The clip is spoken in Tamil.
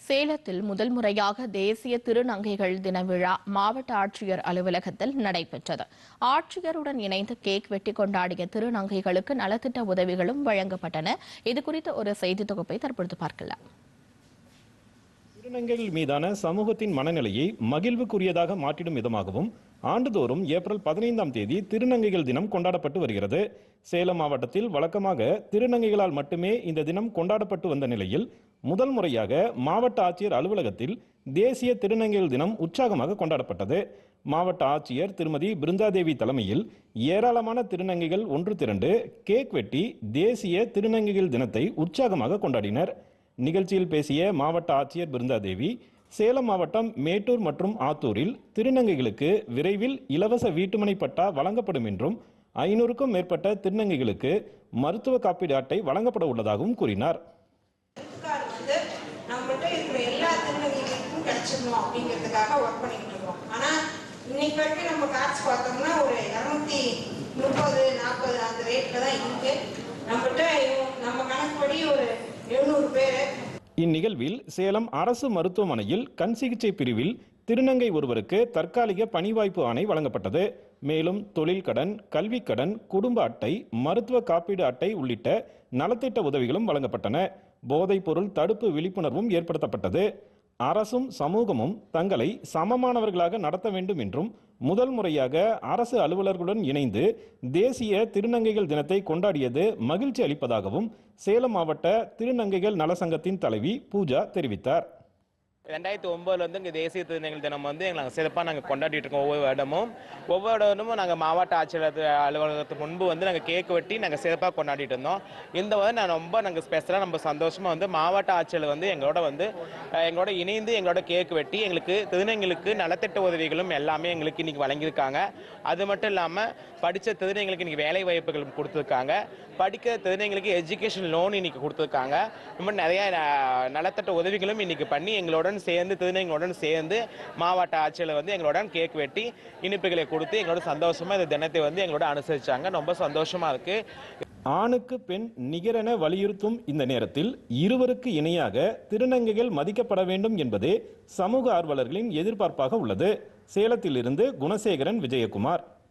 சேலத்தில் முதல் முறையாக தேசிய திருநங்கைகள் தின விழா மாவட்ட ஆட்சியர் அலுவலகத்தில் நடைபெற்றது. ஆட்சியருடன் இணைந்து கேக் வெட்டி கொண்டாடிய திருநங்கைகளுக்கு நலத்திட்ட உதவிகளும் வழங்கப்பட்டன. இதுகுறித்த ஒரு செய்தி தொகுப்பை தற்பொழுது பார்க்கலாம். திருநங்கைகள் மீதான சமூகத்தின் மனநிலையை மகிழ்வுக்குரியதாக மாற்றிடும் விதமாகவும் ஆண்டுதோறும் ஏப்ரல் 15ஆம் தேதி திருநங்கைகள் தினம் கொண்டாடப்பட்டு வருகிறது. சேலம் மாவட்டத்தில் வழக்கமாக திருநங்கைகளால் மட்டுமே இந்த தினம் கொண்டாடப்பட்டு வந்த நிலையில் முதல் முறையாக மாவட்ட ஆட்சியர் அலுவலகத்தில் தேசிய திருநங்கைகள் தினம் உற்சாகமாக கொண்டாடப்பட்டது. மாவட்ட ஆட்சியர் திருமதி பிருந்தாதேவி தலைமையில் ஏராளமான திருநங்கைகள் ஒன்று திரண்டு கேக் வெட்டி தேசிய திருநங்கைகள் தினத்தை உற்சாகமாக கொண்டாடினர். நிகழ்ச்சியில் பேசிய மாவட்ட ஆட்சியர் பிருந்தாதேவி, சேலம் மாவட்டம் மேட்டூர் மற்றும் ஆத்தூரில் திருநங்கைகளுக்கு விரைவில் இலவச வீட்டுமனை பட்டா வழங்கப்படும் என்றும் 500க்கும் மேற்பட்ட திருநங்கைகளுக்கு மருத்துவ காப்பீடு அட்டை வழங்கப்பட உள்ளதாகவும் கூறினார். இன்னைக்கு வரைக்கும் நம்ம காசு பார்த்தோம்னா ஒரு 230-40 அந்த ரேட்ல தான் இருக்கு. நம்மகிட்ட நம்ம கணக்குப்படி ஒரு 700 பேர். இந்நிகழ்வில் சேலம் அரசு மருத்துவமனையில் கண் சிகிச்சை பிரிவில் திருநங்கை ஒருவருக்கு தற்காலிக பணி வாய்ப்பு ஆணை வழங்கப்பட்டது. மேலும் தொழில் கடன், கல்வி கடன், குடும்ப அட்டை, மருத்துவ காப்பீடு அட்டை உள்ளிட்ட நலத்திட்ட உதவிகளும் வழங்கப்பட்டன. போதைப் பொருள் தடுப்பு விழிப்புணர்வும் ஏற்படுத்தப்பட்டது. அரசும் சமூகமும் தங்களை சமமானவர்களாக நடத்த வேண்டும் என்றும் முதல் முறையாக அரசு அலுவலர்களுடன் இணைந்து தேசிய திருநங்கைகள் தினத்தை கொண்டாடியது மகிழ்ச்சி அளிப்பதாகவும் சேலம் மாவட்ட திருநங்கைகள் நலசங்கத்தின் தலைவி பூஜா தெரிவித்தார். 2009 இங்கே தேசிய திருநங்கைகள் தினம் நாங்கள் சிறப்பாக நாங்கள் கொண்டாடிட்டு இருக்கோம். ஒவ்வொரு இடமும் நாங்கள் மாவட்ட ஆட்சியர் அலுவலகத்துக்கு முன்பு நாங்கள் கேக் வெட்டி நாங்கள் சிறப்பாக கொண்டாடிட்டு இருந்தோம். இந்த நாங்கள் ஸ்பெஷலாக நம்ம சந்தோஷமாக மாவட்ட ஆட்சியர் எங்களோட இணைந்து எங்களோட கேக் வெட்டி எங்களுக்கு திருநங்கைகளுக்கு நலத்திட்ட உதவிகளும் எல்லாமே எங்களுக்கு இன்னைக்கு வழங்கியிருக்காங்க. அது மட்டும் இல்லாமல் படித்த திருநங்கைகளுக்கு இன்னைக்கு வேலை வாய்ப்புகள் கொடுத்துருக்காங்க. படிக்கிற திருநங்கைகளுக்கு எஜுகேஷன் லோன் இன்னைக்கு கொடுத்துருக்காங்க. இந்த மாதிரி நிறைய நலத்திட்ட உதவிகளும் இன்னைக்கு பண்ணி எங்களோட திருநங்கைகளுடன் சேர்ந்து மாவட்ட ஆட்சியர் எங்களுடன் கேக் வெட்டி இனிப்புகளை கொடுத்து எங்களோட சந்தோஷமா இந்த தினத்தை எங்களோட அனுசரிச்சாங்க. ரொம்ப சந்தோஷமா இருக்கு. ஆணுக்கு பெண் நிகரென வலியுறுத்தும் இந்த நேரத்தில் இருவருக்கு இணையாக திருநங்கைகள் மதிக்கப்பட வேண்டும் என்பதே சமூக ஆர்வலர்களின் எதிர்பார்ப்பாக உள்ளது. சேலத்திலிருந்து குணசேகரன், விஜயகுமார்.